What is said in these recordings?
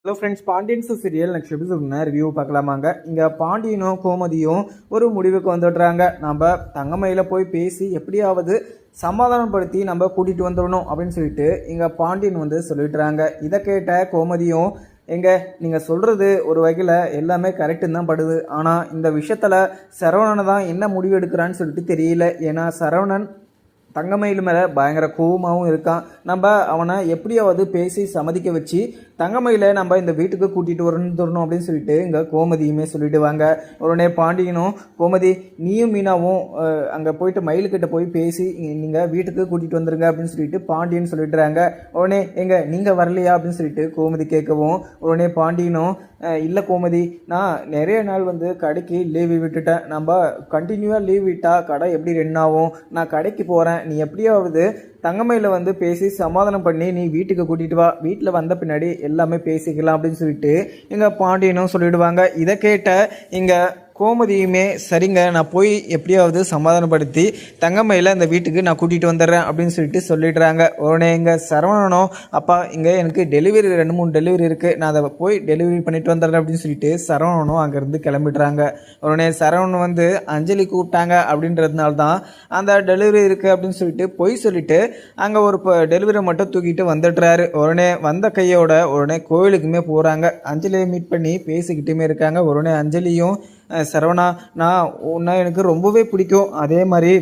Hello friends, பாண்டியன்ஸ் serial next எபிசோட்னா review பார்க்கலாமாங்க. இங்கே பாண்டியனும் கோமதியும் ஒரு முடிவுக்கு வந்துடுறாங்க. நம்ம தங்கமயில போய் பேசி எப்படியாவது சமாதானப்படுத்தி நம்ம கூட்டிகிட்டு வந்துடணும் அப்படின்னு சொல்லிட்டு இங்கே பாண்டியன் சொல்லிடுறாங்க. இதை கேட்ட கோமதியும், நீங்கள் சொல்கிறது ஒரு வகையில் எல்லாமே கரெக்டுன்னு தான் படுது. ஆனால் இந்த விஷயத்தில் சரவணனை தான் என்ன முடிவு எடுக்கிறான்னு சொல்லிட்டு தெரியல. ஏன்னா சரவணன் தங்கமயில் மேலே பயங்கர கோவமாகவும் இருக்கான். நம்ம அவனை எப்படியாவது பேசி சம்மதிக்க வச்சு தங்கமயில நம்ம இந்த வீட்டுக்கு கூட்டிகிட்டு வரணும் அப்படின்னு சொல்லிட்டு இங்கே கோமதியுமே சொல்லிடுவாங்க. உடனே பாண்டியனும், கோமதி நீயும் மீனாவும் அங்கே போயிட்டு மயிலுக்கிட்ட போய் பேசி நீங்கள் வீட்டுக்கு கூட்டிகிட்டு வந்துருங்க அப்படின்னு சொல்லிட்டு பாண்டியன் சொல்லிடுறாங்க. உடனே நீங்கள் வரலையா அப்படின்னு சொல்லிட்டு கோமதி கேட்கவும், உடனே பாண்டியனும், இல்லை கோமதி, நான் நிறைய நாள் கடைக்கு லீவு விட்டுட்டேன். நம்ம கண்டினியூவாக லீவ் விட்டால் கடை எப்படி ரன் ஆகும்? நான் கடைக்கு போகிறேன், நீ எப்படியாவது தங்கமயில பேசி சமாதானம் பண்ணி நீ வீட்டுக்கு கூட்டிகிட்டு வா, வீட்டில் வந்த பின்னாடி எல்லாமே பேசிக்கலாம் அப்படின்னு சொல்லிட்டு இங்கே பாண்டியனும் சொல்லிடுவாங்க. இதை கேட்ட இங்கே கோமதியுமே, சரிங்க, நான் போய் எப்படியாவது சமாதானப்படுத்தி தங்கமயில இந்த வீட்டுக்கு நான் கூட்டிகிட்டு வந்துடுறேன் அப்படின்னு சொல்லிட்டு சொல்லிடுறாங்க. உடனே சரவணனும், அப்பா எனக்கு டெலிவரி 2-3 டெலிவரி இருக்குது, நான் அதை போய் டெலிவரி பண்ணிட்டு வந்துடுறேன் அப்படின்னு சொல்லிட்டு சரவணனும் அங்கேருந்து கிளம்பிடுறாங்க. உடனே சரவணன் அஞ்சலி கூப்பிட்டாங்க அப்படின்றதுனால தான் அந்த டெலிவரி இருக்குது அப்படின்னு சொல்லிட்டு பொய் சொல்லிட்டு அங்கே ஒரு டெலிவரி மட்டும் தூக்கிட்டு வந்துடுறாரு. உடனே வந்த கையோட உடனே கோவிலுக்குமே போகிறாங்க. அஞ்சலியை மீட் பண்ணி பேசிக்கிட்டுமே இருக்காங்க. உடனே அஞ்சலியும், சரவணா, நான் உன்னை எனக்கு ரொம்பவே பிடிக்கும், அதே மாதிரி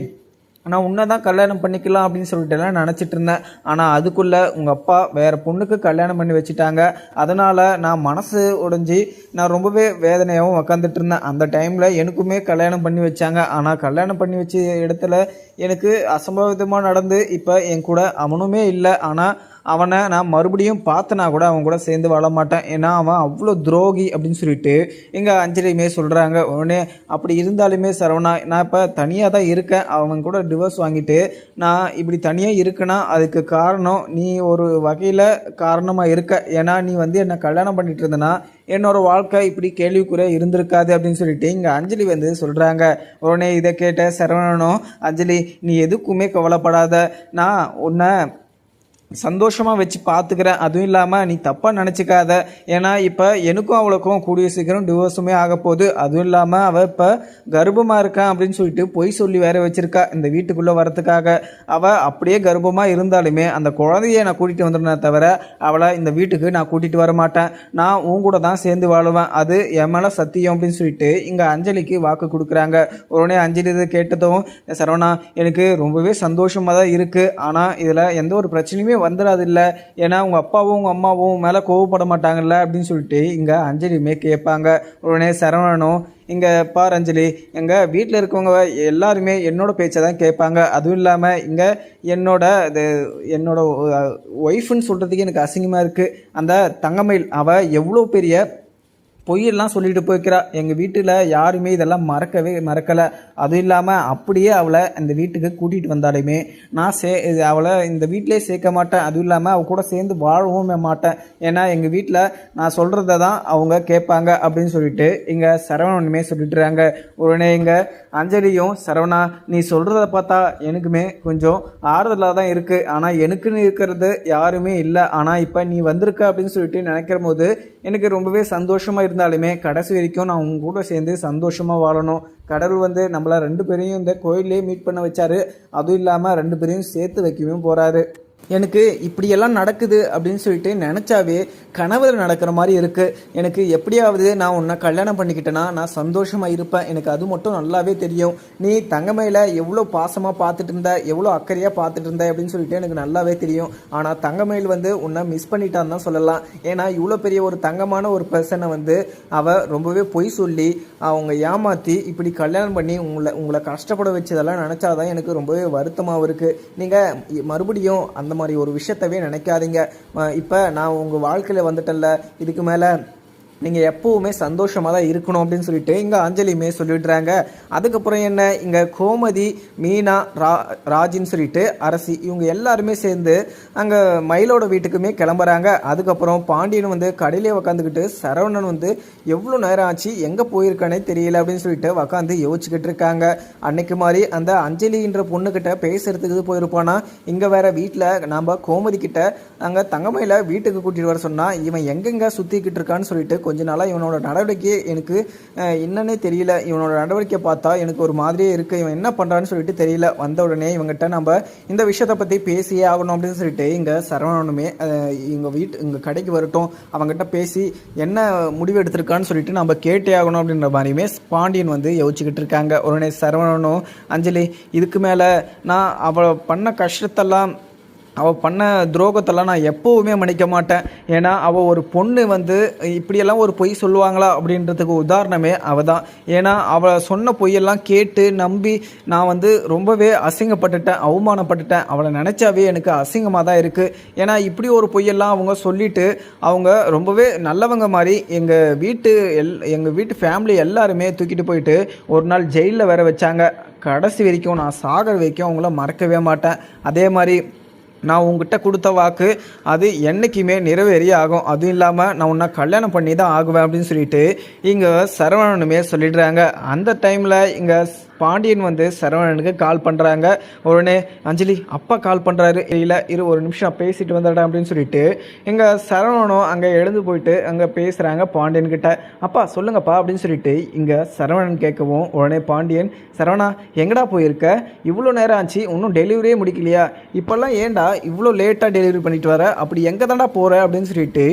நான் உன்னை தான் கல்யாணம் பண்ணிக்கலாம் அப்படின்னு சொல்லிட்டுலாம் நினச்சிட்டு இருந்தேன். ஆனால் அதுக்குள்ளே உங்கள் அப்பா வேறு பொண்ணுக்கு கல்யாணம் பண்ணி வச்சுட்டாங்க. அதனால் நான் மனசு உடைஞ்சி நான் ரொம்பவே வேதனையாகவும் உக்காந்துட்டு இருந்தேன். அந்த டைமில் எனக்குமே கல்யாணம் பண்ணி வச்சாங்க. ஆனால் கல்யாணம் பண்ணி வச்ச இடத்துல எனக்கு அசம்பாவிதமாக நடந்து இப்போ என் கூட அவனுமே இல்லை. ஆனால் அவனை நான் மறுபடியும் பார்த்தனா கூட அவன் கூட சேர்ந்து வாழ மாட்டேன், ஏன்னா அவன் அவ்வளோ துரோகி அப்படின்னு சொல்லிட்டு எங்கள் அஞ்சலியுமே சொல்கிறாங்க. உடனே அப்படி இருந்தாலுமே சரவணா, நான் இப்போ தனியாக தான் இருக்கேன், அவன் கூட டிவோர்ஸ் வாங்கிட்டு நான் இப்படி தனியாக இருக்கேன்னா அதுக்கு காரணம் நீ ஒரு வகையில் காரணமாக இருக்க. ஏன்னா நீ என்னை கல்யாணம் பண்ணிட்டு இருந்தனா என்னோட வாழ்க்கை இப்படி கேள்விக்குறைய இருந்திருக்காது அப்படின்னு சொல்லிட்டு இங்கே அஞ்சலி சொல்கிறாங்க. உடனே இதை கேட்ட சரவணனும், அஞ்சலி நீ எதுக்குமே கவலைப்படாத, நான் உன்னை சந்தோஷமாக வச்சு பார்த்துக்கிறேன், அதுவும் இல்லாமல் நீ தப்பாக நினச்சிக்காத. ஏன்னா இப்போ எனக்கும் அவளுக்கும் கூடிய சீக்கிரம் டிவோர்ஸுமே ஆக போகுது. அதுவும் இல்லாமல் அவள் இப்போ கர்ப்பமாக இருக்கான் அப்படின்னு சொல்லிட்டு பொய் சொல்லி வேற வச்சிருக்கா இந்த வீட்டுக்குள்ளே வரத்துக்காக. அவள் அப்படியே கர்ப்பமாக இருந்தாலுமே அந்த குழந்தைய நான் கூட்டிகிட்டு வந்துடுனே தவிர அவளை இந்த வீட்டுக்கு நான் கூட்டிகிட்டு வர மாட்டேன், நான் உன் கூட தான் சேர்ந்து வாழுவேன், அது என் மேலே சத்தியம் அப்படின்னு சொல்லிட்டு இங்கே அஞ்சலிக்கு வாக்கு கொடுக்குறாங்க. உடனே அஞ்சலி இதை கேட்டதும், சரவணா, எனக்கு ரொம்பவே சந்தோஷமாக தான் இருக்குது, ஆனால் இதில் எந்த ஒரு பிரச்சனையுமே வந்துடாதில்ல, ஏன்னா உங்கள் அப்பாவும் உங்கள் அம்மாவும் மேலே கோவப்பட மாட்டாங்கல்ல அப்படின்னு சொல்லிட்டு இங்கே அஞ்சலியுமே கேட்பாங்க. உடனே சரவணனும், இங்கே பார் அஞ்சலி, எங்கள் வீட்டில் இருக்கவங்க எல்லாருமே என்னோட பேச்சை தான் கேட்பாங்க. அதுவும் இல்லாமல் இங்கே என்னோட ஒய்ஃப்னு சொல்கிறதுக்கு எனக்கு அசிங்கமாக இருக்குது. அந்த தங்கமயில் அவள் எவ்வளோ பெரிய பொய்யெல்லாம் சொல்லிட்டு போய்க்கிறா. எங்கள் வீட்டில் யாருமே இதெல்லாம் மறக்கலை. அதுவும் இல்லாமல் அப்படியே அவளை அந்த வீட்டுக்கு கூட்டிகிட்டு வந்தாலுமே நான் அவளை இந்த வீட்டிலே சேர்க்க மாட்டேன். அதுவும் இல்லாமல் அவள் கூட சேர்ந்து வாழவும் மாட்டேன். ஏன்னா எங்கள் வீட்டில் நான் சொல்கிறத தான் அவங்க கேட்பாங்க அப்படின்னு சொல்லிட்டு இங்கே சரவணனுமே சொல்லிட்டுறாங்க. உடனே இங்கே அஞ்சலியும், சரவணா, நீ சொல்கிறத பார்த்தா எனக்குமே கொஞ்சம் ஆறுதலாக தான் இருக்குது, ஆனால் எனக்குன்னு இருக்கிறது யாருமே இல்லை. ஆனால் இப்போ நீ வந்திருக்க அப்படின்னு சொல்லிட்டு நினைக்கிற போது எனக்கு ரொம்பவே சந்தோஷமாக இருந்தாலுமே கடைசி வரைக்கும் நான் உங்க கூட சேர்ந்து சந்தோஷமாக வாழணும். கடவுள் நம்மளை 2 பேரையும் இந்த கோயிலே மீட் பண்ண வச்சாரு. அதுவும் இல்லாமல் 2 பேரையும் சேர்த்து வைக்கவும் போகிறாரு. எனக்கு இப்படியெல்லாம் நடக்குது அப்படின்னு சொல்லிட்டு நினச்சாவே கனவுல நடக்கிற மாதிரி இருக்குது. எனக்கு எப்படியாவது நான் உன்னை கல்யாணம் பண்ணிக்கிட்டேன்னா நான் சந்தோஷமாக இருப்பேன், எனக்கு அது மட்டும் நல்லாவே தெரியும். நீ தங்கமயில எவ்வளோ பாசமாக பார்த்துட்டு இருந்த, எவ்வளோ அக்கறையாக பார்த்துட்டு இருந்த அப்படின்னு சொல்லிட்டு எனக்கு நல்லாவே தெரியும். ஆனால் தங்கமயில் உன்னை மிஸ் பண்ணிட்டான்னு தான் சொல்லலாம். ஏன்னா இவ்வளோ பெரிய ஒரு தங்கமான ஒரு பர்சனை அவள் ரொம்பவே பொய் சொல்லி அவங்க ஏமாற்றி இப்படி கல்யாணம் பண்ணி உங்களை கஷ்டப்பட வச்சதெல்லாம் நினச்சாதான் எனக்கு ரொம்பவே வருத்தமாக இருக்குது. நீங்கள் மறுபடியும் அந்த மாதிரி ஒரு விஷயத்தவே நினைக்காதீங்க. இப்போ நான் உங்கள் வாழ்க்கையில் வந்துட்டல, இதுக்கு மேலே நீங்கள் எப்போவுமே சந்தோஷமாக தான் இருக்கணும் அப்படின்னு சொல்லிட்டு இங்கே அஞ்சலியுமே சொல்லிடுறாங்க. அதுக்கப்புறம் என்ன, இங்கே கோமதி, மீனா, ராஜின்னு சொல்லிட்டு அரசி இவங்க எல்லாருமே சேர்ந்து அங்கே மயிலோட வீட்டுக்குமே கிளம்புறாங்க. அதுக்கப்புறம் பாண்டியன் வந்து கடையிலே உக்காந்துக்கிட்டு சரவணன் வந்து எவ்வளோ நேரம் ஆச்சு எங்கே போயிருக்கானே தெரியல அப்படின்னு சொல்லிட்டு உக்காந்து யோசிச்சுக்கிட்டு இருக்காங்க. அன்னைக்கு மாதிரி அந்த அஞ்சலின்ற பொண்ணுக்கிட்ட பேசுறதுக்கு போயிருப்பானா, இங்கே வேற வீட்டில் நம்ம கோமதி கிட்ட அங்கே தங்கமயில வீட்டுக்கு கூட்டிகிட்டு வர சொன்னால் இவன் எங்கெங்க சுற்றிக்கிட்டு இருக்கான்னு சொல்லிட்டு கொஞ்ச நாளாக இவனோட நடவடிக்கையே எனக்கு என்னன்னே தெரியல. இவனோட நடவடிக்கை பார்த்தா எனக்கு ஒரு மாதிரியே இருக்குது. இவன் என்ன பண்ணுறான்னு சொல்லிட்டு தெரியல. வந்த உடனே இவங்ககிட்ட நம்ம இந்த விஷயத்தை பற்றி பேசியே ஆகணும் அப்படின்னு சொல்லிட்டு இங்கே சரவணனுமே இங்கே கடைக்கு வரட்டும், அவங்ககிட்ட பேசி என்ன முடிவு எடுத்திருக்கான்னு சொல்லிட்டு நம்ம கேட்டே ஆகணும் அப்படின்ற மாதிரியுமே பாண்டியன் வந்து யோசிச்சுக்கிட்டு இருக்காங்க. உடனே சரவணனும், அஞ்சலி இதுக்கு மேலே நான் அவளை பண்ண கஷ்டத்தெல்லாம், அவள் பண்ண துரோகத்தெல்லாம் நான் எப்போவுமே மன்னிக்க மாட்டேன். ஏன்னா அவள் ஒரு பொண்ணு வந்து இப்படியெல்லாம் ஒரு பொய் சொல்லுவாங்களா அப்படின்றதுக்கு உதாரணமே அவள் தான். ஏன்னா அவள் சொன்ன பொய்யெல்லாம் கேட்டு நம்பி நான் வந்து ரொம்பவே அசிங்கப்பட்டுட்டேன், அவமானப்பட்டுட்டேன். அவளை நினச்சாவே எனக்கு அசிங்கமாக தான் இருக்குது. ஏன்னா இப்படி ஒரு பொய்யெல்லாம் அவங்க சொல்லிவிட்டு அவங்க ரொம்பவே நல்லவங்க மாதிரி எங்கள் வீட்டு ஃபேமிலி எல்லாருமே தூக்கிட்டு போயிட்டு ஒரு நாள் ஜெயிலில் வேற வச்சாங்க. கடைசி வரைக்கும் நான் சாகர வரைக்கும் அவங்கள மறக்கவே மாட்டேன். அதே மாதிரி நான் உங்ககிட்ட கொடுத்த வாக்கு அது என்றைக்குமே நிறைவேறியே ஆகும். அதுவும் இல்லாமல் நான் உன்னை கல்யாணம் பண்ணி தான் ஆகுவேன் அப்படின்னு சொல்லிட்டு இங்கே சரவணனுமே சொல்லிடுறாங்க. அந்த டைமில் இங்கே பாண்டியன் வந்து சரவணனுக்கு கால் பண்ணுறாங்க. உடனே அஞ்சலி அப்பா கால் பண்ணுறாரு, இல்லை ஒரு நிமிஷம் பேசிட்டு வந்துடுறேன் அப்படின்னு சொல்லிட்டு எங்கள் சரவணனும் அங்கே எழுந்து போயிட்டு அங்கே பேசுகிறாங்க பாண்டியன்கிட்ட. அப்பா சொல்லுங்கப்பா அப்படின்னு சொல்லிட்டு இங்கே சரவணன் கேட்கவும் உடனே பாண்டியன், சரவணா எங்கடா போயிருக்க, இவ்வளோ நேரம் ஆச்சு இன்னும் டெலிவரியே முடிக்கலையா, இப்போல்லாம் ஏன்டா இவ்வளோ லேட்டாக டெலிவரி பண்ணிட்டு வர, அப்படி எங்கே தாண்டா போகிற அப்படின்னு சொல்லிட்டு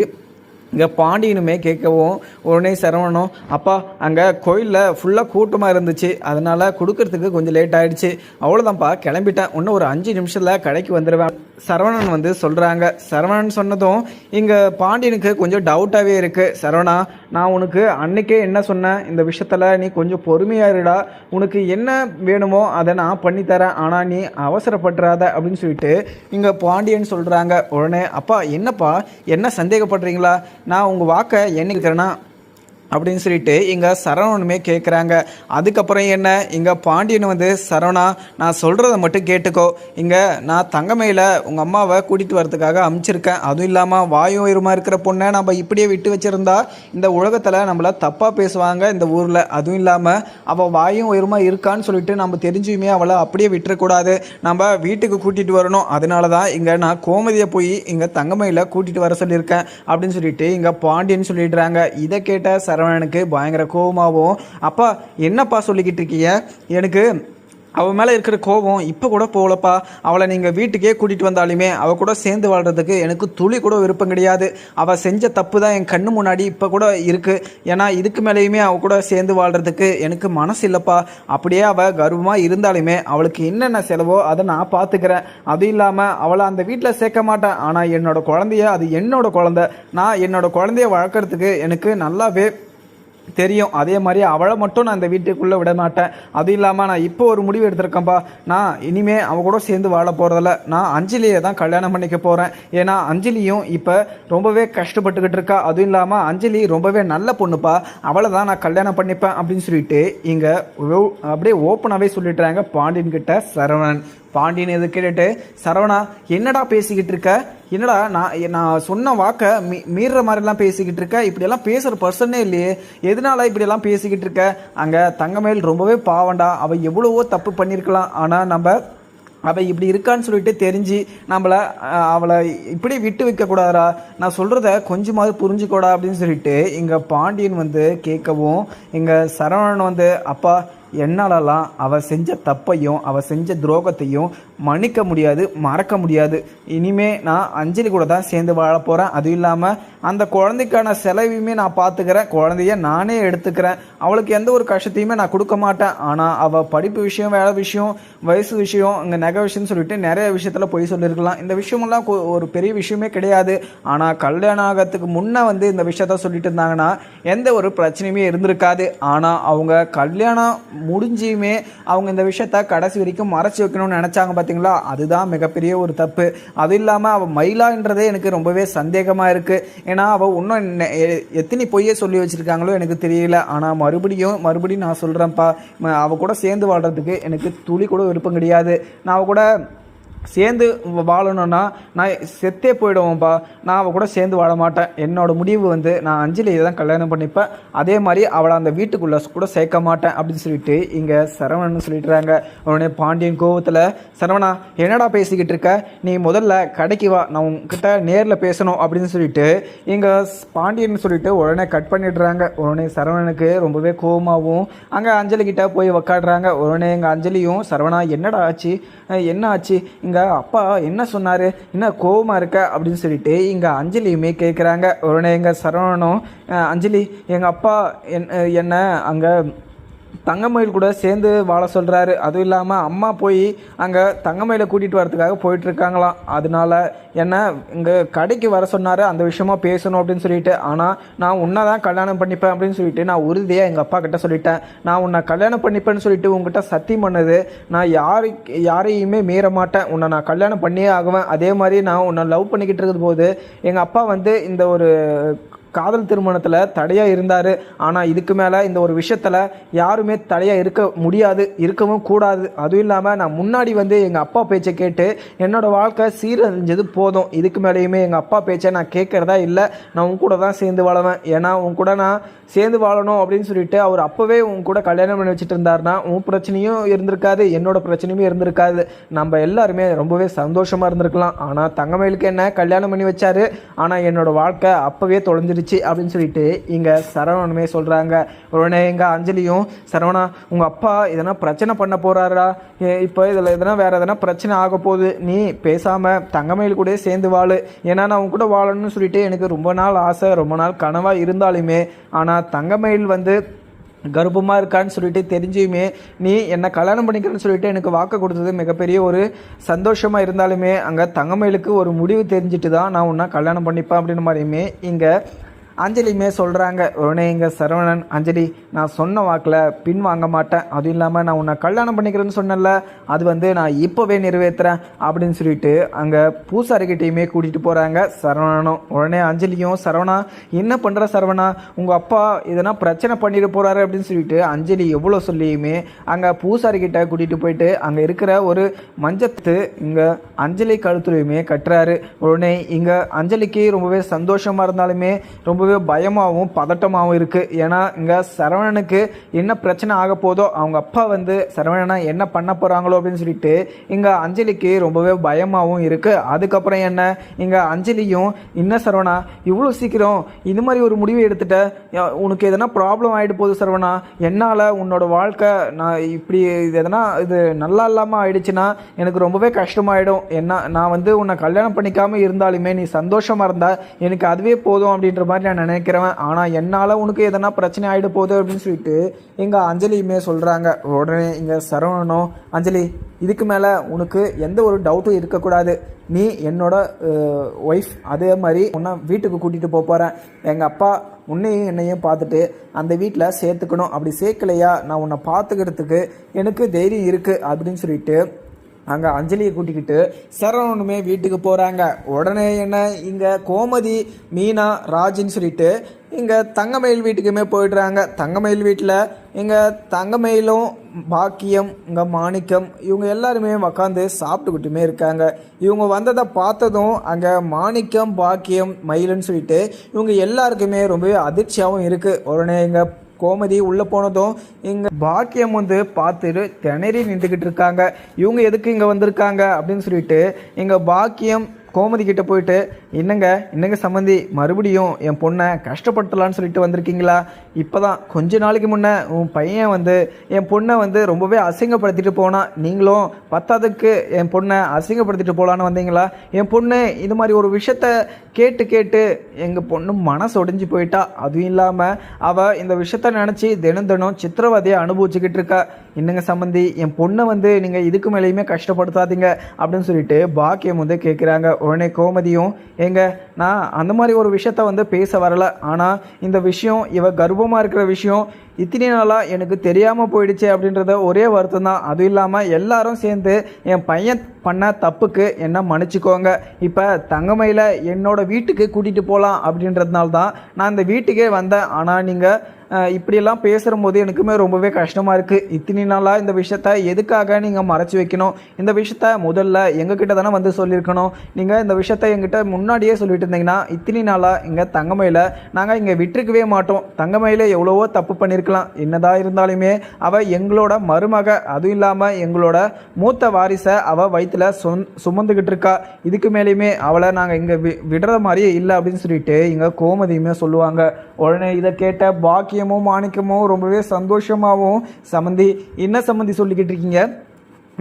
இங்கே பாண்டியனுமே கேட்கவும் உடனே சரவணனும், அப்பா அங்கே கோயிலில் ஃபுல்லாக கூட்டமாக இருந்துச்சு, அதனால் கொடுக்கறதுக்கு கொஞ்சம் லேட் ஆகிடுச்சு, அவ்வளோதான்ப்பா கிளம்பிட்டேன், இன்னும் ஒரு 5 நிமிஷத்தில் கடைக்கு வந்துடுவேன் சரவணன் வந்து சொல்கிறாங்க. சரவணன் சொன்னதும் இங்கே பாண்டியனுக்கு கொஞ்சம் டவுட்டாகவே இருக்குது. சரவணா நான் உனக்கு அன்றைக்கே என்ன சொன்னேன், இந்த விஷயத்தில் நீ கொஞ்சம் பொறுமையாக இருடா, உனக்கு என்ன வேணுமோ அதை நான் பண்ணித்தரேன், ஆனால் நீ அவசரப்படுறாத அப்படின்னு சொல்லிட்டு இங்கே பாண்டியன் சொல்கிறாங்க. உடனே அப்பா என்னப்பா என்ன சந்தேகப்படுறீங்களா, நான் உங்கள் வாக்கை என்னைக்கிறேன்னா அப்படின்னு சொல்லிட்டு இங்கே சரவணனுமே கேட்குறாங்க. அதுக்கப்புறம் என்ன, இங்கே பாண்டியன் வந்து சரவணா நான் சொல்கிறத மட்டும் கேட்டுக்கோ, இங்கே நான் தங்கமயில உங்கள் அம்மாவை கூட்டிகிட்டு வரதுக்காக அனுப்பிச்சிருக்கேன். அதுவும் இல்லாமல் வாயும் உயரமாக இருக்கிற பொண்ணை நம்ம இப்படியே விட்டு வச்சுருந்தா இந்த உலகத்தில் நம்மளை தப்பாக பேசுவாங்க இந்த ஊரில். அதுவும் இல்லாமல் அவள் வாயும் உயரமாக இருக்கான்னு சொல்லிட்டு நம்ம தெரிஞ்சுமே அவளை அப்படியே விட்டுறக்கூடாது, நம்ம வீட்டுக்கு கூட்டிகிட்டு வரணும். அதனால தான் இங்கே நான் கோமதியை போய் இங்கே தங்கமயில கூட்டிகிட்டு வர சொல்லியிருக்கேன் அப்படின்னு சொல்லிட்டு இங்கே பாண்டியன் சொல்லிடுறாங்க. இதை கேட்ட சரவணனுக்கு பயங்கர கோபமாகவும், அப்பா என்னப்பா சொல்லிக்கிட்டு இருக்கீங்க, எனக்கு அவள் மேலே இருக்கிற கோபம் இப்போ கூட போகலப்பா, அவளை நீங்கள் வீட்டுக்கே கூட்டிகிட்டு வந்தாலுமே அவள் கூட சேர்ந்து வாழ்கிறதுக்கு எனக்கு துளி கூட விருப்பம் கிடையாது. அவள் செஞ்ச தப்பு தான் என் கண்ணு முன்னாடி இப்போ கூட இருக்குது. ஏன்னா இதுக்கு மேலேயுமே அவள் கூட சேர்ந்து வாழ்கிறதுக்கு எனக்கு மனசு இல்லைப்பா. அப்படியே அவள் கர்வமாக இருந்தாலுமே அவளுக்கு என்னென்ன செலவோ அதை நான் பார்த்துக்கிறேன். அதுவும் இல்லாமல் அவளை அந்த வீட்டில் சேர்க்க மாட்டேன். ஆனால் என்னோடய குழந்தைய, அது என்னோடய குழந்தை, நான் என்னோடய குழந்தைய வளர்க்குறதுக்கு எனக்கு நல்லாவே தெரியும். அதே மாதிரி அவளை மட்டும் நான் இந்த வீட்டுக்குள்ளே விட மாட்டேன். அதுவும் இல்லாமல் நான் இப்போ ஒரு முடிவு எடுத்திருக்கேன்ப்பா, நான் இனிமேல் அவள் கூட சேர்ந்து வாழ போகிறதில்ல, நான் அஞ்சலியை தான் கல்யாணம் பண்ணிக்க போகிறேன். ஏன்னா அஞ்சலியும் இப்போ ரொம்பவே கஷ்டப்பட்டுக்கிட்டு இருக்கா. அதுவும் இல்லாமல் அஞ்சலி ரொம்பவே நல்ல பொண்ணுப்பா, அவளை தான் நான் கல்யாணம் பண்ணிப்பேன் அப்படின்னு சொல்லிட்டு இங்கே அப்படியே ஓப்பனாகவே சொல்லிட்டுறாங்க பாண்டியன் கிட்ட சரவணன். பாண்டியன் எது கேட்டுட்டு, சரவணா என்னடா பேசிக்கிட்டு இருக்க, என்னடா நான் சொன்ன வாக்கை மீறுற மாதிரிலாம் பேசிக்கிட்டு இருக்க, இப்படியெல்லாம் பேசுகிற பர்சனே இல்லையே, எதனால இப்படியெல்லாம் பேசிக்கிட்டு இருக்க, அங்கே தங்கமயில் ரொம்பவே பாவண்டா, அவள் எவ்வளவோ தப்பு பண்ணியிருக்கலாம், ஆனால் நம்ம அவள் இப்படி இருக்கான்னு சொல்லிட்டு தெரிஞ்சு அவளை இப்படி விட்டு வைக்கக்கூடாதா, நான் சொல்கிறத கொஞ்சமாவது புரிஞ்சுக்கூடா அப்படின்னு சொல்லிட்டு இங்கே பாண்டியன் வந்து கேட்கவும் இங்கே சரவணன் வந்து, அப்பா என்னாலலாம் அவள் செஞ்ச தப்பையும் அவள் செஞ்ச துரோகத்தையும் மன்னிக்க முடியாது, மறக்க முடியாது. இனிமே நான் அஞ்சலி கூட தான் சேர்ந்து வாழ போகிறேன். அதுவும் இல்லாமல் அந்த குழந்தைக்கான செலவையுமே நான் பார்த்துக்கிறேன், குழந்தைய நானே எடுத்துக்கிறேன், அவளுக்கு எந்த ஒரு கஷ்டத்தையுமே நான் கொடுக்க மாட்டேன். ஆனால் அவள் படிப்பு விஷயம், வேலை விஷயம், வயசு விஷயம், இங்கே நகை விஷயம்னு சொல்லிட்டு நிறைய விஷயத்தில் போய் சொல்லியிருக்கலாம். இந்த விஷயமெல்லாம் ஒரு பெரிய விஷயமே கிடையாது. ஆனால் கல்யாணம் ஆகிறதுக்கு முன்னே வந்து இந்த விஷயத்த சொல்லிட்டு இருந்தாங்கன்னா எந்த ஒரு பிரச்சனையுமே இருந்திருக்காது. ஆனால் அவங்க கல்யாணம் முடிஞ்சியுமே அவங்க இந்த விஷயத்த கடைசி வரைக்கும் மறைச்சி வைக்கணும்னு நினச்சாங்க பார்த்தீங்களா, அதுதான் மிகப்பெரிய ஒரு தப்பு. அதுவும் இல்லாமல் அவள் மயிலான்றதே எனக்கு ரொம்பவே சந்தேகமாக இருக்குது. ஏன்னா அவள் இன்னும் எத்தனை பொய்யே சொல்லி வச்சுருக்காங்களோ எனக்கு தெரியல. ஆனால் மறுபடியும் நான் சொல்கிறேன்ப்பா, அவள் கூட சேர்ந்து வாழ்கிறதுக்கு எனக்கு துளி கூட விருப்பம் கிடையாது. நான் அவள் கூட சேர்ந்து வாழணும்னா நான் செத்தே போயிடுவோம்ப்பா. நான் அவள் கூட சேர்ந்து வாழ மாட்டேன். என்னோடய முடிவு வந்து நான் அஞ்சலியை தான் கல்யாணம் பண்ணிப்பேன். அதே மாதிரி அவளை அந்த வீட்டுக்குள்ளே கூட சேர்க்க மாட்டேன் அப்படின்னு சொல்லிட்டு இங்கே சரவணன் சொல்லிட்டுறாங்க. உடனே பாண்டியன் கோவத்தில், சரவணா என்னடா பேசிக்கிட்டு இருக்க, நீ முதல்ல கடைக்கு வா, நான் உங்ககிட்ட நேரில் பேசணும் அப்படின்னு சொல்லிட்டு இங்கே பாண்டியன் சொல்லிட்டு உடனே கட் பண்ணிடுறாங்க. உடனே சரவணனுக்கு ரொம்பவே கோவமாகவும் அங்கே அஞ்சலி கிட்ட போய் உக்காடுறாங்க. உடனே எங்கள் அஞ்சலியும், சரவணா என்னடா ஆச்சு, என்ன ஆச்சு, இங்கே அப்பா என்ன சொன்னார், என்ன கோவமாக இருக்க அப்படின்னு சொல்லிட்டு இங்கே அஞ்சலியுமே கேட்குறாங்க. உடனே எங்கள் சரவணனும், அஞ்சலி எங்கள் அப்பா என்ன அங்கே தங்கமயில் கூட சேர்ந்து வாழ சொல்கிறாரு. அதுவும் இல்லாமல் அம்மா போய் அங்கே தங்கமயிலை கூட்டிகிட்டு வரதுக்காக போயிட்டுருக்காங்களாம். அதனால என்ன இங்கே கடைக்கு வர சொன்னார், அந்த விஷயமா பேசணும் அப்படின்னு சொல்லிட்டு. ஆனால் நான் உன்னை தான் கல்யாணம் பண்ணிப்பேன் அப்படின்னு சொல்லிட்டு நான் உறுதியாக எங்கள் அப்பா கிட்ட சொல்லிட்டேன். நான் உன்னை கல்யாணம் பண்ணிப்பேன்னு சொல்லிட்டு உங்ககிட்ட சத்தியம் பண்ணது, நான் யாரையுமே மீற மாட்டேன், உன்னை நான் கல்யாணம் பண்ணியே ஆகுவேன். அதே மாதிரி நான் உன்னை லவ் பண்ணிக்கிட்டு இருக்கிற போது எங்கள் அப்பா வந்து இந்த ஒரு காதல் திருமணத்தில் தடையாக இருந்தார். ஆனால் இதுக்கு மேலே இந்த ஒரு விஷயத்தில் யாருமே தடையாக இருக்க முடியாது, இருக்கவும் கூடாது. அதுவும் இல்லாமல் நான் முன்னாடி வந்து எங்கள் அப்பா பேச்சை கேட்டு என்னோடய வாழ்க்கை சீரழிஞ்சது போதும். இதுக்கு மேலேயுமே எங்கள் அப்பா பேச்சை நான் கேட்குறதா இல்லை. நான் உன் கூட தான் சேர்ந்து வாழுவேன். ஏன்னா உன் கூட நான் சேர்ந்து வாழணும் அப்படின்னு சொல்லிட்டு அவர் அப்போவே உன் கூட கல்யாணம் பண்ணி வச்சுட்டு இருந்தாருன்னா உன் பிரச்சனையும் இருந்திருக்காது, என்னோட பிரச்சனையுமே இருந்திருக்காது. நம்ம எல்லாருமே ரொம்பவே சந்தோஷமாக இருந்திருக்கலாம். ஆனால் தங்கமயிலுக்கு என்ன கல்யாணம் பண்ணி வச்சாரு, ஆனால் என்னோடய வாழ்க்கை அப்போவே தொலைஞ்சிருச்சு அப்படின்னு சொல்லிட்டு இங்கே சரவணனுமே சொல்கிறாங்க. உடனே எங்கள் அஞ்சலியும், சரவணா உங்கள் அப்பா எதனா பிரச்சனை பண்ண போகிறாரா, இப்போ இதில் எதனா வேறு எதனா பிரச்சனை ஆக போகுது, நீ பேசாமல் தங்கமயில் கூட சேர்ந்து வாழு. ஏன்னா நான் உன் கூட வாழணும்னு சொல்லிட்டு எனக்கு ரொம்ப நாள் ஆசை, ரொம்ப நாள் கனவாக இருந்தாலுமே, ஆனால் தங்கமயில் வந்து கர்ப்பமாக இருக்கான்னு சொல்லிட்டு தெரிஞ்சுமே நீ என்னை கல்யாணம் பண்ணிக்கிறேன்னு சொல்லிட்டு எனக்கு வாக்கு கொடுத்தது மிகப்பெரிய ஒரு சந்தோஷமாக இருந்தாலுமே அங்கே தங்கமயிலுக்கு ஒரு முடிவு தெரிஞ்சுட்டு தான் நான் உன்னை கல்யாணம் பண்ணிப்பேன் அப்படின்னு மாதிரியுமே இங்கே அஞ்சலியுமே சொல்கிறாங்க. உடனே இங்கே சரவணன், அஞ்சலி நான் சொன்ன வாக்கில் பின் வாங்க மாட்டேன். அதுவும் இல்லாமல் நான் உன்னை கல்யாணம் பண்ணிக்கிறேன்னு சொன்னல, அது வந்து நான் இப்போவே நிறைவேற்றுறேன் அப்படின்னு சொல்லிட்டு அங்கே பூசாரிக்கிட்டையுமே கூட்டிகிட்டு போகிறாங்க சரவணனும். உடனே அஞ்சலியும், சரவணா என்ன பண்ணுற சரவணா, உங்கள் அப்பா எதனா பிரச்சனை பண்ணிட்டு போகிறாரு அப்படின்னு சொல்லிட்டு அஞ்சலி எவ்வளோ சொல்லியுமே அங்கே பூசாரிக்கிட்ட கூட்டிகிட்டு போயிட்டு அங்கே இருக்கிற ஒரு மஞ்சத்து இங்கே அஞ்சலி கழுத்துலையுமே கட்டுறாரு. உடனே இங்கே அஞ்சலிக்கு ரொம்பவே சந்தோஷமாக இருந்தாலுமே ரொம்பவே பயமாகவும் பதட்டமாகவும் இருக்குது. ஏன்னா இங்கே சரவணனுக்கு என்ன பிரச்சனை ஆக போதோ, அவங்க அப்பா வந்து சரவணனா என்ன பண்ண போகிறாங்களோ அப்படின்னு சொல்லிட்டு இங்கே அஞ்சலிக்கு ரொம்பவே பயமாகவும் இருக்குது. அதுக்கப்புறம் என்ன இங்கே அஞ்சலியும், இன்னும் சரவணா இவ்வளோ சீக்கிரம் இது மாதிரி ஒரு முடிவை எடுத்துட்ட, உனக்கு எதனா ப்ராப்ளம் ஆகிட்டு போகுது சரவணா, என்னால் உன்னோட வாழ்க்கை நான் இப்படி எதனா இது நல்லா இல்லாமல் ஆயிடுச்சுன்னா எனக்கு ரொம்பவே கஷ்டமாயிடும். நான் வந்து உன்னை கல்யாணம் பண்ணிக்காமல் இருந்தாலுமே நீ சந்தோஷமாக இருந்தால் எனக்கு அதுவே போதும் அப்படின்ற மாதிரி நான் நினைக்கிறவன். ஆனால் என்னால் உனக்கு எதனா பிரச்சனை ஆகிட போகுது அப்படின்னு சொல்லிட்டு எங்கள் அஞ்சலியுமே சொல்கிறாங்க. உடனே இங்கே சரவணனும், அஞ்சலி இதுக்கு மேலே உனக்கு எந்த ஒரு டவுட்டும் இருக்கக்கூடாது, நீ என்னோட ஒய்ஃப், அதே மாதிரி உன்னை வீட்டுக்கு கூட்டிகிட்டு போகிறேன். எங்கள் அப்பா உன்னையும் என்னையும் பார்த்துட்டு அந்த வீட்டில் சேர்த்துக்கணும், அப்படி சேர்க்கலையா நான் உன்னை பார்த்துக்கிறதுக்கு எனக்கு தைரியம் இருக்குது அப்படின்னு சொல்லிட்டு அங்கே அஞ்சலியை கூட்டிக்கிட்டு சரவணனுமே வீட்டுக்கு போகிறாங்க. உடனே என்ன இங்கே கோமதி, மீனா, ராஜின்னு சொல்லிட்டு இங்கே தங்கமயில் வீட்டுக்குமே போயிடுறாங்க. தங்கமயில் வீட்டில் இங்கே தங்கமயிலும் பாக்கியம், இங்கே மாணிக்கம் இவங்க எல்லாருமே உக்காந்து சாப்பிட்டுக்கிட்டுமே இருக்காங்க. இவங்க வந்ததை பார்த்ததும் அங்கே மாணிக்கம், பாக்கியம், மயிலுன்னு சொல்லிட்டு இவங்க எல்லாருக்குமே ரொம்பவே அதிர்ச்சியாகவும் இருக்குது. உடனே இங்கே கோமதி உள்ளே போனதும் இங்கே பாக்கியம் வந்து பார்த்துட்டு திணறி நின்றுக்கிட்டு இருக்காங்க. இவங்க எதுக்கு இங்கே வந்திருக்காங்க அப்படின்னு சொல்லிட்டு இங்கே பாக்கியம் கோமதி கிட்ட போயிட்டு, என்னங்க சம்மந்தி மறுபடியும் என் பொண்ணை கஷ்டப்படுத்தலான்னு சொல்லிட்டு வந்திருக்கீங்களா? இப்போ தான் கொஞ்ச நாளைக்கு முன்னே உன் பையன் வந்து என் பொண்ணை வந்து ரொம்பவே அசிங்கப்படுத்திட்டு போனான், நீங்களும் பத்தாவதுக்கு என் பொண்ணை அசிங்கப்படுத்திட்டு போகலான்னு வந்தீங்களா? என் பொண்ணு இது மாதிரி ஒரு விஷயத்த கேட்டு எங்கள் பொண்ணு மனசு ஒடிஞ்சு போயிட்டா. அதுவும் இல்லாமல் அவள் இந்த விஷயத்த நினச்சி தினம் சித்திரவதையை அனுபவிச்சுக்கிட்டு இருக்கா. என்னங்க சம்மந்தி என் பொண்ணை வந்து நீங்கள் இதுக்கு மேலேயுமே கஷ்டப்படுத்தாதீங்க அப்படின்னு சொல்லிட்டு பாக்கியம் வந்து கேட்குறாங்க. உடனே கோமதியும், ஏங்க நான் அந்த மாதிரி ஒரு விஷயத்த வந்து பேச வரல. ஆனால் இந்த விஷயம் இவ கர்ப்பமாக இருக்கிற விஷயம் இத்தனை நாளாக எனக்கு தெரியாமல் போயிடுச்சு அப்படின்றத ஒரே வருத்தம் தான். அதுவும் இல்லாமல் எல்லாரும் சேர்ந்து என் பையன் பண்ண தப்புக்கு என்ன மன்னிச்சிக்கோங்க. இப்போ தங்கமயில என்னோட வீட்டுக்கு கூட்டிகிட்டு போகலாம் அப்படின்றதுனால தான் நான் இந்த வீட்டுக்கே வந்தேன். ஆனால் நீங்கள் இப்படியெல்லாம் பேசுகிறபோது எனக்குமே ரொம்பவே கஷ்டமாக இருக்குது. இத்தனை நாளாக இந்த விஷயத்த எதுக்காக நீங்கள் மறைச்சி வைக்கணும்? இந்த விஷயத்த முதல்ல எங்ககிட்ட தானே வந்து சொல்லியிருக்கணும். நீங்கள் இந்த விஷயத்த எங்கிட்ட முன்னாடியே சொல்லிட்டு இருந்தீங்கன்னா இத்தனை நாளாக இங்கே தங்கமயில நாங்கள் இங்கே விட்டுருக்கவே மாட்டோம். தங்கமயில எவ்வளவோ தப்பு பண்ணியிருக்கலாம். என்னதான் இருந்தாலுமே அவள் எங்களோட மருமக, அதுவும் இல்லாமல் எங்களோட மூத்த வாரிசை அவள் வயிற்றில் சுமந்துக்கிட்டு இருக்கா. இதுக்கு மேலேயுமே அவளை நாங்கள் இங்கே விடுற மாதிரியே இல்லை அப்படின்னு சொல்லிட்டு இங்கே கோமதியுமே சொல்லுவாங்க. உடனே இதை கேட்ட பாக்கியமும் மாணிக்கமும் ரொம்பவே சந்தோஷமாகவும், சம்மந்தி என்ன சம்மந்தி சொல்லிக்கிட்டு இருக்கீங்க?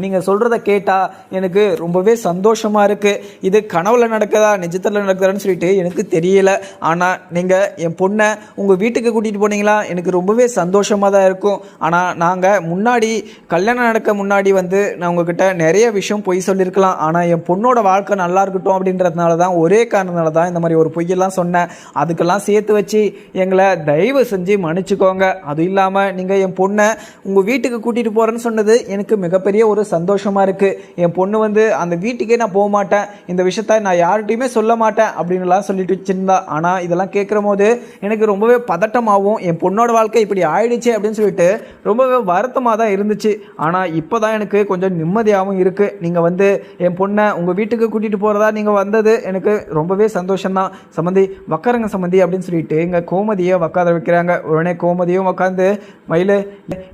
நீங்கள் சொல்கிறத கேட்டால் எனக்கு ரொம்பவே சந்தோஷமாக இருக்குது. இது கனவுல நடக்குதா நிஜத்தில் நடக்குதான்னு சொல்லிட்டு எனக்கு தெரியல. ஆனால் நீங்கள் என் பொண்ணை உங்கள் வீட்டுக்கு கூட்டிகிட்டு போனீங்களா எனக்கு ரொம்பவே சந்தோஷமாக தான் இருக்கும். ஆனால் நாங்கள் முன்னாடி கல்யாணம் நடக்க முன்னாடி வந்து நான் உங்ககிட்ட நிறைய விஷயம் பொய் சொல்லியிருக்கலாம். ஆனால் என் பொண்ணோட வாழ்க்கை நல்லா இருக்கட்டும் அப்படின்றதுனால தான், ஒரே காரணத்தினால தான் இந்த மாதிரி ஒரு பொய்யெல்லாம் சொன்னேன். அதுக்கெல்லாம் சேர்த்து வச்சு எங்களை தயவு செஞ்சு மன்னிச்சுக்கோங்க. அதுவும் இல்லாமல் நீங்கள் என் பொண்ணை உங்கள் வீட்டுக்கு கூட்டிகிட்டு போகிறேன்னு சொன்னது எனக்கு மிகப்பெரிய ஒரு சந்தோஷமாக இருக்குது. என் பொண்ணு வந்து அந்த வீட்டுக்கே நான் போக மாட்டேன், இந்த விஷயத்த நான் யார்கிட்டையுமே சொல்ல மாட்டேன் அப்படின்லாம் சொல்லிட்டு வச்சுருந்தா. ஆனால் இதெல்லாம் கேட்குற போது எனக்கு ரொம்பவே பதட்டமாகவும், என் பொண்ணோட வாழ்க்கை இப்படி ஆயிடுச்சு அப்படின்னு சொல்லிட்டு ரொம்பவே வருத்தமாக தான் இருந்துச்சு. ஆனால் இப்போ தான் எனக்கு கொஞ்சம் நிம்மதியாகவும் இருக்குது. நீங்கள் வந்து என் பொண்ணை உங்கள் வீட்டுக்கு கூட்டிகிட்டு போகிறதா நீங்கள் வந்தது எனக்கு ரொம்பவே சந்தோஷம்தான். சம்மந்தி உக்காருங்க சம்மந்தி அப்படின்னு சொல்லிட்டு எங்கள் கோமதியை உக்கார வைக்கிறாங்க. உடனே கோமதியும் உட்காந்து, மயிலு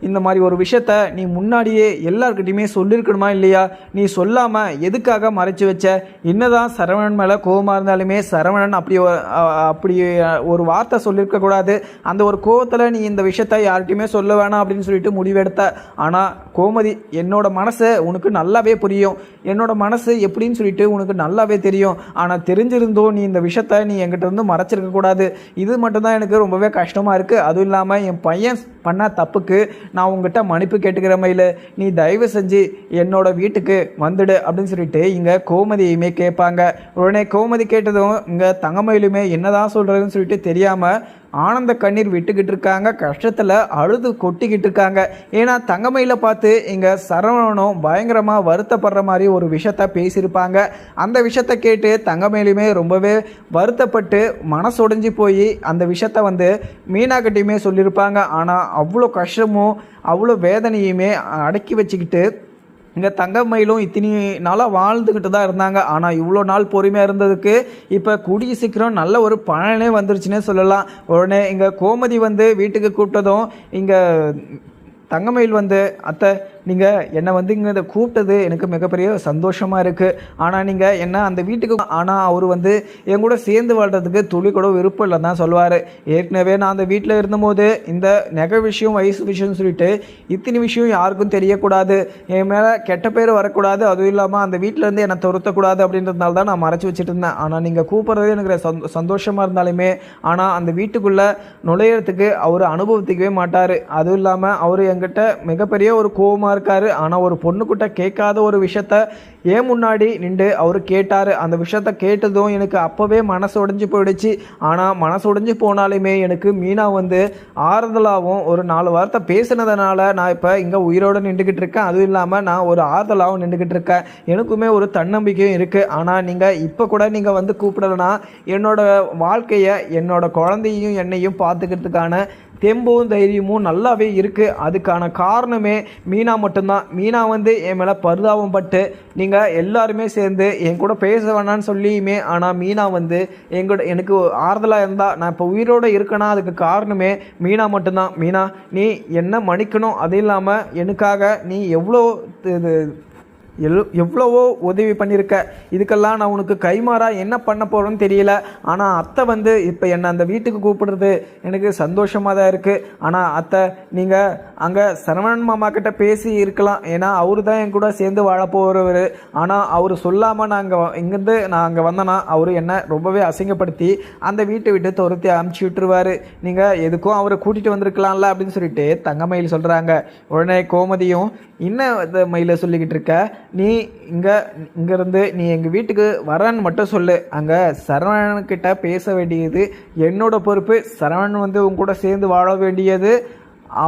இந்த மாதிரி ஒரு விஷயத்த நீ முன்னாடியே எல்லாருக்கிட்டையுமே சொல்லியிருக்கணுமா இல்லையா? நீ சொல்லாமல் எதுக்காக மறைச்சி வச்ச? என்னதான் சரவணன் மேலே கோபமாக இருந்தாலுமே சரவணன் அப்படி ஒரு வார்த்தை சொல்லியிருக்கக்கூடாது. அந்த ஒரு கோபத்தில் நீ இந்த விஷயத்த யார்கிட்டையுமே சொல்ல வேணாம் அப்படின்னு சொல்லிட்டு முடிவெடுத்த. ஆனால் கோமதி, என்னோட மனசை உனக்கு நல்லாவே புரியும், என்னோட மனசு எப்படின்னு சொல்லிட்டு உனக்கு நல்லாவே தெரியும். ஆனால் தெரிஞ்சிருந்தோ நீ இந்த விஷயத்த நீ என்கிட்ட இருந்து மறைச்சிருக்கக்கூடாது. இது மட்டும்தான் எனக்கு ரொம்பவே கஷ்டமாக இருக்குது. அதுவும் இல்லாமல் என் பையன் பண்ண தப்புக்கு நான் உங்ககிட்ட மன்னிப்பு கேட்டுக்கிற மயில, நீ தயவு செஞ்சு என்னோட வீட்டுக்கு வந்துடு அப்படின்னு சொல்லிட்டு இங்கே கோமதியுமே கேட்பாங்க. உடனே கோமதி கேட்டதும் இங்கே தங்கமயிலுமே என்னதான் சொல்கிறதுன்னு சொல்லிட்டு தெரியாமல் ஆனந்த கண்ணீர் விட்டுக்கிட்டு இருக்காங்க. கஷ்டத்தில் அழுது கொட்டிக்கிட்டு இருக்காங்க. ஏன்னா தங்கமயில பார்த்து இங்கே சரவணனும் பயங்கரமாக வருத்தப்படுற மாதிரி ஒரு விஷயத்த பேசியிருப்பாங்க. அந்த விஷயத்த கேட்டு தங்கமயிலுமே ரொம்பவே வருத்தப்பட்டு மனசொடைஞ்சி போய் அந்த விஷயத்த வந்து மீனாக்கிட்டையுமே சொல்லியிருப்பாங்க. ஆனால் அவ்வளோ கஷ்டமும் அவ்வளோ வேதனையுமே அடக்கி வச்சுக்கிட்டு இங்கே தங்கமயிலும் இத்தனை நாளாக வாழ்ந்துக்கிட்டு தான் இருந்தாங்க. ஆனால் இவ்வளோ நாள் பொறுமையாக இருந்ததுக்கு இப்போ கூடிய சீக்கிரம் நல்ல ஒரு பலனே வந்துருச்சுன்னே சொல்லலாம். உடனே இங்கே கோமதி வந்து வீட்டுக்கு கூப்பிட்டதும் இங்கே தங்கமயில் வந்து, அத்தை நீங்கள் என்னை வந்து இங்கே இதை கூப்பிட்டது எனக்கு மிகப்பெரிய சந்தோஷமாக இருக்குது. ஆனால் நீங்கள் என்ன அந்த வீட்டுக்கு, ஆனால் அவர் வந்து என் கூட சேர்ந்து வாழ்கிறதுக்கு துளி கூட விருப்பம் இல்லை தான் சொல்லுவார். ஏற்கனவே நான் அந்த வீட்டில் இருந்தபோது இந்த நகை விஷயம் வயசு விஷயம்னு சொல்லிட்டு இத்தனை விஷயம் யாருக்கும் தெரியக்கூடாது, என் மேலே கெட்ட பேர் வரக்கூடாது, அதுவும் இல்லாமல் அந்த வீட்டிலேருந்து என்னை துரத்தக்கூடாது அப்படின்றதுனால தான் நான் மறைச்சி வச்சுட்டு இருந்தேன். ஆனால் நீங்கள் கூப்பிட்றது எனக்கு சந்தோஷமாக இருந்தாலுமே, ஆனால் அந்த வீட்டுக்குள்ளே நுழையிறதுக்கு அவர் அனுபவத்துக்கவே மாட்டார். அதுவும் இல்லாமல் அவர் என்கிட்ட மிகப்பெரிய ஒரு கோபமாக இருக்காரு. ஆனால் ஒரு பொண்ணுக்கிட்ட கேட்காத ஒரு விஷயத்த ஏன் முன்னாடி நின்று அவர் கேட்டார். அந்த விஷயத்த கேட்டதும் எனக்கு அப்போவே மனசு உடைஞ்சு போயிடுச்சு. ஆனால் மனசு உடைஞ்சு போனாலுமே எனக்கு மீனா வந்து ஆறுதலாகவும் ஒரு 4 வார்த்தை பேசினதுனால நான் இப்போ இங்கே உயிரோடு நின்றுக்கிட்டு இருக்கேன். அதுவும் இல்லாமல் நான் ஒரு ஆறுதலாகவும் நின்றுக்கிட்டு இருக்கேன். எனக்குமே ஒரு தன்னம்பிக்கையும் இருக்குது. ஆனால் நீங்கள் இப்போ கூட நீங்கள் வந்து கூப்பிடலைன்னா என்னோட வாழ்க்கையை, என்னோட குழந்தையும் என்னையும் பார்த்துக்கிறதுக்கான தெம்பும் தைரியமும் நல்லாவே இருக்குது. அதுக்கான காரணமே மீனா மட்டும்தான். மீனா வந்து என் மேலே பரிதாபம் பட்டு நீங்கள் எல்லாருமே சேர்ந்து என் கூட பேச வேணான்னு சொல்லியுமே, ஆனால் மீனா வந்து எனக்கு ஆறுதலாக இருந்தால் நான் இப்போ உயிரோடு இருக்கேன்னா அதுக்கு காரணமே மீனா மட்டும்தான். மீனா, நீ என்ன மன்னிக்கணும். அது இல்லாமல் எனக்காக நீ எவ்வளவோ உதவி பண்ணியிருக்க. இதுக்கெல்லாம் நான் உனக்கு கைமாறாக என்ன பண்ண போகிறேன்னு தெரியல. ஆனால் அத்தை வந்து இப்போ என்னை அந்த வீட்டுக்கு கூப்பிடுறது எனக்கு சந்தோஷமாக தான் இருக்குது. ஆனால் அத்தை, நீங்கள் அங்கே சரவணன் மாமா கிட்ட பேசி இருக்கலாம். ஏன்னா அவரு தான் என் கூட சேர்ந்து வாழ போகிறவர். ஆனால் அவர் சொல்லாமல் இங்கேருந்து நான் அங்கே வந்தேன்னா அவர் என்னை ரொம்பவே அசிங்கப்படுத்தி அந்த வீட்டை விட்டு துரத்தி அமுச்சு விட்டுருவார். நீங்கள் எதுக்கும் அவரை கூட்டிகிட்டு வந்திருக்கலாம்ல அப்படின்னு சொல்லிட்டு தங்கமயில் சொல்கிறாங்க. உடனே கோமதியும், இன்னும் இந்த மயில சொல்லிக்கிட்டு இருக்க? நீ இங்கேருந்து நீ எங்கள் வீட்டுக்கு வரேன்னு மட்டும் சொல்லு. அங்கே சரவணன்கிட்ட பேச வேண்டியது என்னோட பொறுப்பு. சரவணன் வந்து உன் கூட சேர்ந்து வாழ வேண்டியது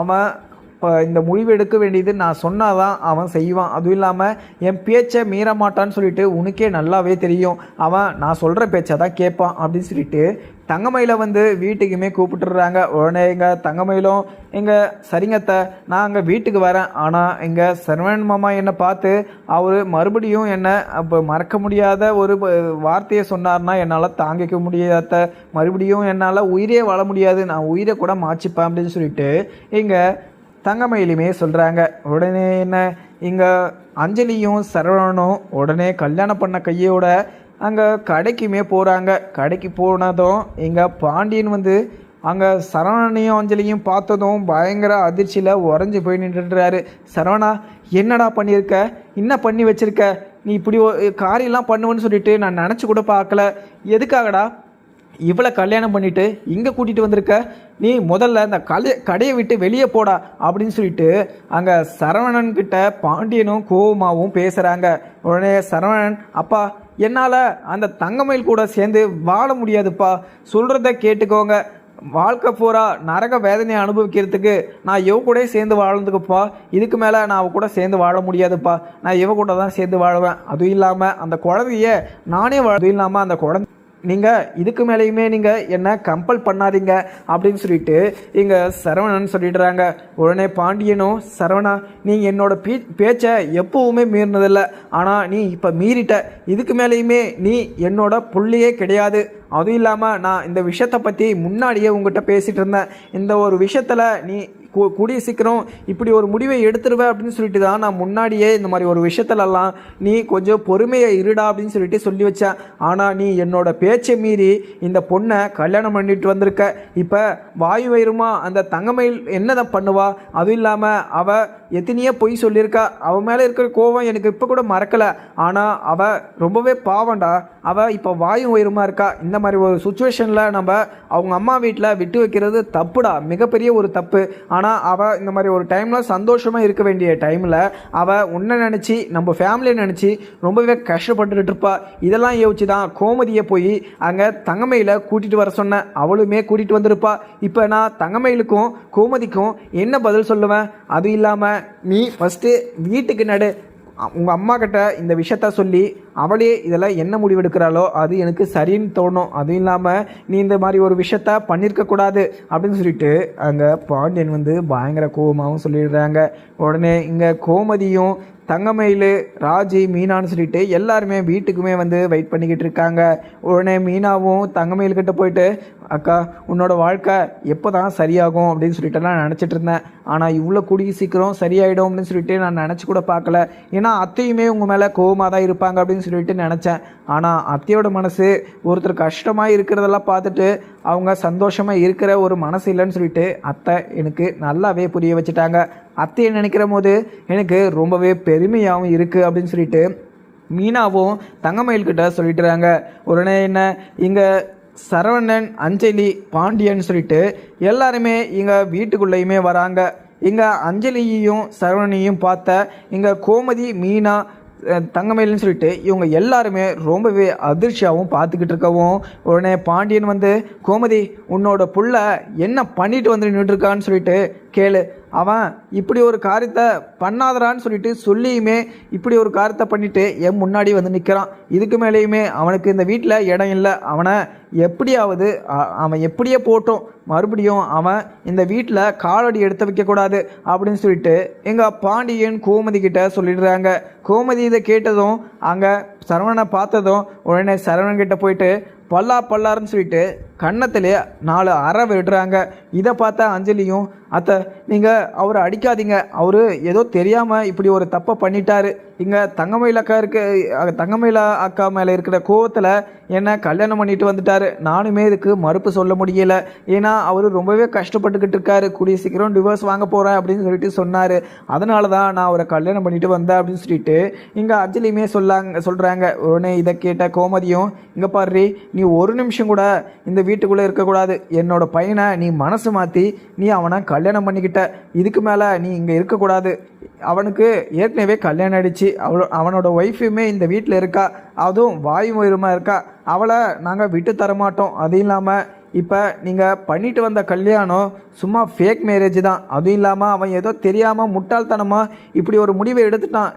அவன். இப்போ இந்த முடிவு எடுக்க வேண்டியது நான் சொன்னாதான் அவன் செய்வான். அதுவும் இல்லாமல் என் பேச்சை மீற மாட்டான்னு சொல்லிட்டு உனக்கே நல்லாவே தெரியும். அவன் நான் சொல்கிற பேச்சை தான் கேட்பான் அப்படின்னு சொல்லிட்டு தங்கமயில வந்து வீட்டுக்குமே கூப்பிட்டுடுறாங்க. உடனே எங்கள் தங்கமயிலும் சரிங்கத்த நான் அங்கே வீட்டுக்கு வரேன். ஆனால் எங்கள் சரவணன் மாமா என்னை பார்த்து அவர் மறுபடியும் என்னை அப்போ மறக்க முடியாத ஒரு வார்த்தையை சொன்னார்னா என்னால் தாங்கிக்க முடியாத, மறுபடியும் என்னால் உயிரே வாழ முடியாது, நான் உயிரை கூட மாச்சிப்பேன் அப்படின்னு சொல்லிட்டு தங்கமயிலுமே சொல்கிறாங்க. உடனே இங்கே அஞ்சலியும் சரவணனும் உடனே கல்யாணம் பண்ண கையோட அங்கே கடைக்குமே போகிறாங்க. கடைக்கு போனதும் இங்கே பாண்டியன் வந்து அங்கே சரவணனையும் அஞ்சலியும் பார்த்ததும் பயங்கர அதிர்ச்சியில் உறைஞ்சி போய் நின்றுடுறாரு. சரவணா, என்னடா பண்ணியிருக்க? என்ன பண்ணி வச்சிருக்க? நீ இப்படி காரியெல்லாம் பண்ணுவேன்னு சொல்லிட்டு நான் நினச்சி கூட பார்க்கல. எதுக்காகடா இவ்வளோ கல்யாணம் பண்ணிவிட்டு இங்கே கூட்டிகிட்டு வந்திருக்க? நீ முதல்ல இந்த கடையை விட்டு வெளியே போடா அப்படின்னு சொல்லிட்டு அங்கே சரவணன்கிட்ட பாண்டியனும் கோவமாகவும் பேசுகிறாங்க. உடனே சரவணன், அப்பா என்னால் அந்த தங்கமயில் கூட சேர்ந்து வாழ முடியாதுப்பா, சொல்கிறத கேட்டுக்கோங்க. வாழ்க்கை பூரா நரக வேதனையை அனுபவிக்கிறதுக்கு நான் இவ கூட சேர்ந்து வாழ்ந்துக்குப்பா. இதுக்கு மேலே நான் அவ கூட சேர்ந்து வாழ முடியாதுப்பா. நான் இவ கூட தான் சேர்ந்து வாழுவேன். அதுவும் இல்லாமல் அந்த குழந்தைய நானே அதுவும் இல்லாமல் அந்த குழந்தை நீங்கள் இதுக்கு மேலேயுமே நீங்கள் என்ன கம்பல் பண்ணாதீங்க அப்படின்னு சொல்லிட்டு இங்கே சரவணன் சொல்லிடுறாங்க. உடனே பாண்டியனும், சரவணா நீங்கள் என்னோட பேச்சை எப்போவுமே மீறினதில்லை, ஆனால் நீ இப்போ மீறிட்ட. இதுக்கு மேலேயுமே நீ என்னோட புள்ளியே கிடையாது. அதுவும் இல்லாமல் நான் இந்த விஷயத்தை பற்றி முன்னாடியே உங்கள்கிட்ட பேசிகிட்டு இருந்தேன். இந்த ஒரு விஷயத்தில் நீ கூடிய சீக்கிரம் இப்படி ஒரு முடிவை எடுத்துருவேன் அப்படின்னு சொல்லிட்டு தான் நான் முன்னாடியே இந்த மாதிரி ஒரு விஷயத்துலலாம் நீ கொஞ்சம் பொறுமையை இருடா அப்படின்னு சொல்லிட்டு சொல்லி வச்சேன். ஆனால் நீ என்னோட பேச்சை மீறி இந்த பொண்ணை கல்யாணம் பண்ணிட்டு வந்திருக்க. இப்போ வாயு வயிறுமா அந்த தங்கமயில் என்னதான் பண்ணுவா? அதுவும் இல்லாமல் அவள் எத்தனையோ பொய் சொல்லியிருக்கா. அவள் மேலே இருக்கிற கோபம் எனக்கு இப்போ கூட மறக்கலை. ஆனால் அவள் ரொம்பவே பாவண்டா. அவள் இப்போ வாயு வயிறுமா இருக்கா. இந்த மாதிரி ஒரு சுச்சுவேஷனில் நம்ம அவங்க அம்மா வீட்டில் விட்டு வைக்கிறது தப்புடா, மிகப்பெரிய ஒரு தப்பு. ஆனால் அவள் இந்த மாதிரி ஒரு டைமில் சந்தோஷமாக இருக்க வேண்டிய டைமில் அவள் உன்னை நினச்சி நம்ம ஃபேமிலியை நினச்சி ரொம்பவே கஷ்டப்பட்டுட்டு இருப்பா. இதெல்லாம் யோசிச்சு தான் கோமதியை போய் அங்கே தங்கமயில கூட்டிகிட்டு வர சொன்னேன். அவளுமே கூட்டிகிட்டு வந்திருப்பா. இப்போ நான் தங்கமயிலுக்கும் கோமதிக்கும் என்ன பதில் சொல்லுவேன்? அதுவும் இல்லாமல் நீ ஃபஸ்ட்டு வீட்டுக்கு நடு. உங்கள் அம்மா கிட்ட இந்த விஷயத்த சொல்லி அவளே இதெல்லாம் என்ன முடிவெடுக்கிறாளோ அது எனக்கு சரின்னு தோணும். அதுவும் இல்லாமல் நீ இந்த மாதிரி ஒரு விஷயத்த பண்ணியிருக்கக்கூடாது அப்படின்னு சொல்லிட்டு அங்கே பாண்டியன் வந்து பயங்கர கோபமாகவும் சொல்லிடுறாங்க. உடனே இங்கே கோமதியும் தங்கமயில், ராஜி, மீனான்னு சொல்லிட்டு எல்லாருமே வீட்டுக்குமே வந்து வெயிட் பண்ணிக்கிட்டு இருக்காங்க. உடனே மீனாவும் தங்கமயில்கிட்ட போயிட்டு, அக்கா உன்னோட வாழ்க்கை எப்போ தான் சரியாகும் அப்படின்னு சொல்லிட்டு நான் நினச்சிட்டு இருந்தேன். ஆனால் இவ்வளோ கூடிய சீக்கிரம் சரியாயிடும் அப்படின்னு சொல்லிட்டு நான் நினச்சி கூட பார்க்கல. ஏன்னா அத்தையுமே உங்கள் மேலே கோவமாக தான் இருப்பாங்க அப்படின்னு சொல்லிட்டு நினச்சேன். ஆனால் அத்தையோட மனசு ஒருத்தர் கஷ்டமாக இருக்கிறதெல்லாம் பார்த்துட்டு அவங்க சந்தோஷமாக இருக்கிற ஒரு மனசு இல்லைன்னு சொல்லிட்டு அத்தை எனக்கு நல்லாவே புரிய வச்சுட்டாங்க. அத்தையை நினைக்கிற போது எனக்கு ரொம்பவே பெருமையாகவும் இருக்குது அப்படின்னு சொல்லிட்டு மீனாவும் தங்கமயில்கிட்ட சொல்லிட்டுறாங்க. உடனே இங்கே சரவணன், அஞ்சலி, பாண்டியன் சொல்லிட்டு எல்லாருமே இங்கே வீட்டுக்குள்ளேயுமே வராங்க. இங்கே அஞ்சலியையும் சரவணனையும் பார்த்த இங்கே கோமதி, மீனா, தங்கமயில்னு சொல்லிட்டு இவங்க எல்லாருமே ரொம்பவே அதிர்ச்சியாகவும் பார்த்துக்கிட்டு இருக்கவும் உடனே பாண்டியன் வந்து, கோமதி உன்னோட புள்ள என்ன பண்ணிட்டு வந்து நின்றுருக்கான்னு சொல்லிட்டு கேளு. அவன் இப்படி ஒரு காரியத்தை பண்ணாதரான்னு சொல்லிட்டு சொல்லியுமே இப்படி ஒரு காரியத்தை பண்ணிட்டு என் முன்னாடி வந்து நிற்கிறான். இதுக்கு மேலேயுமே அவனுக்கு இந்த வீட்டில் இடம் இல்லை. அவனை எப்படியாவது அவன் எப்படியே போட்டோம், மறுபடியும் அவன் இந்த வீட்டில் காலடி எடுத்து வைக்கக்கூடாது அப்படின்னு சொல்லிட்டு எங்கள் பாண்டியன் கோமதி கிட்ட சொல்லிடுறாங்க. கோமதி இதை கேட்டதும் அங்கே சரவணனை பார்த்ததும் உடனே சரவணன் கிட்ட போயிட்டு பல்லாருன்னு சொல்லிட்டு கன்னத்திலே 4 அறை விடுறாங்க. இதை பார்த்தா அஞ்சலியும், அத்தை நீங்கள் அவரை அடிக்காதீங்க, அவர் ஏதோ தெரியாமல் இப்படி ஒரு தப்பை பண்ணிட்டாரு. இங்கே தங்கமயில் அக்கா மேலே இருக்கிற கோவத்தில் என்னை கல்யாணம் பண்ணிட்டு வந்துட்டார். நானுமே இதுக்கு மறுப்பு சொல்ல முடியல. ஏன்னா அவர் ரொம்பவே கஷ்டப்பட்டுக்கிட்டு இருக்காரு. கூடிய சீக்கிரம் டிவோர்ஸ் வாங்க போகிறேன் அப்படின்னு சொல்லிட்டு சொன்னார். அதனால தான் நான் அவரை கல்யாணம் பண்ணிட்டு வந்தேன் அப்படின்னு சொல்லிட்டு இங்கே அஞ்சலியுமே சொல்கிறாங்க. உடனே இதை கேட்ட கோமதியும், இங்கே பாரு, நீ ஒரு நிமிஷம் கூட இந்த வீட்டுக்குள்ளே இருக்கக்கூடாது. என்னோட பையனை நீ மனசு மாற்றி நீ அவனை கல்யாணம் பண்ணிக்கிட்ட. இதுக்கு மேலே நீ இங்கே இருக்கக்கூடாது. அவனுக்கு ஏற்கனவே கல்யாணம் ஆயிடுச்சு. அவனோட ஒய்ஃபுமே இந்த வீட்டில் இருக்கா. அதுவும் வாயு மயிரமாக இருக்கா. அவளை நாங்கள் விட்டு தரமாட்டோம். அதுவும் இல்லாமல் இப்போ நீங்கள் பண்ணிட்டு வந்த கல்யாணம் சும்மா ஃபேக் மேரேஜ் தான். அதுவும் இல்லாமல் அவன் ஏதோ தெரியாமல் முட்டாள்தனமாக இப்படி ஒரு முடிவை எடுத்துட்டான்.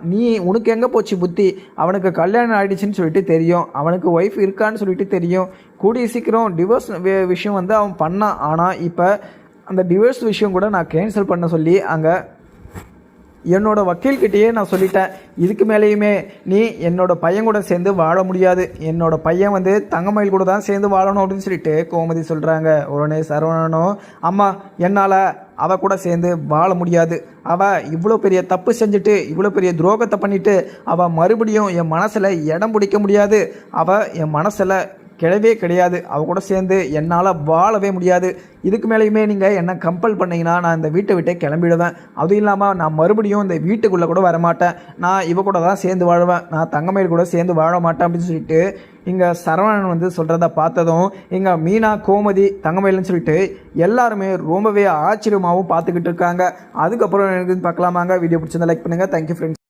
உனக்கு எங்கே போச்சு புத்தி? அவனுக்கு கல்யாணம் ஆகிடுச்சின்னு சொல்லிட்டு தெரியும், அவனுக்கு ஒய்ஃப் இருக்கான்னு சொல்லிட்டு தெரியும். கூடிய சீக்கிரம் டிவோர்ஸ் விஷயம் வந்து அவன் பண்ணான். ஆனால் இப்போ அந்த டிவோர்ஸ் விஷயம் கூட நான் கேன்சல் பண்ண சொல்லி அங்கே என்னோட வக்கீல்கிட்டயே நான் சொல்லிட்டேன். இதுக்கு மேலேயுமே நீ என்னோட பையன் கூட சேர்ந்து வாழ முடியாது. என்னோட பையன் வந்து தங்கமயில் கூட தான் சேர்ந்து வாழணும் அப்படின்னு சொல்லிட்டு கோமதி சொல்கிறாங்க. உடனே சரவணனும், அம்மா என்னால் அவள் கூட சேர்ந்து வாழ முடியாது. அவள் இவ்வளோ பெரிய தப்பு செஞ்சுட்டு இவ்வளோ பெரிய துரோகத்தை பண்ணிவிட்டு அவள் மறுபடியும் என் மனசில் இடம் பிடிக்க முடியாது. அவள் என் மனசில் கிடையாது. அவ கூட சேர்ந்து என்னால் வாழவே முடியாது. இதுக்கு மேலேயுமே நீங்கள் என்ன கம்பல் பண்ணிங்கன்னா நான் இந்த வீட்டை விட்டே கிளம்பிடுவேன். அதுவும் இல்லாமல் நான் மறுபடியும் இந்த வீட்டுக்குள்ளே கூட வரமாட்டேன். நான் இவ கூட தான் சேர்ந்து வாழுவேன். நான் தங்கமயில் கூட சேர்ந்து வாழ மாட்டேன் அப்படின்னு சொல்லிட்டு இங்கே சரவணன் வந்து சொல்கிறத பார்த்ததும் இங்கே மீனா, கோமதி, தங்கமயில்னு சொல்லிட்டு எல்லாருமே ரொம்பவே ஆச்சரியமாகவும் பார்த்துக்கிட்டு இருக்காங்க. அதுக்கப்புறம் எனக்கு பார்க்கலாமாங்க. வீடியோ பிடிச்சிருந்தா லைக் பண்ணுங்கள். Thank you friends.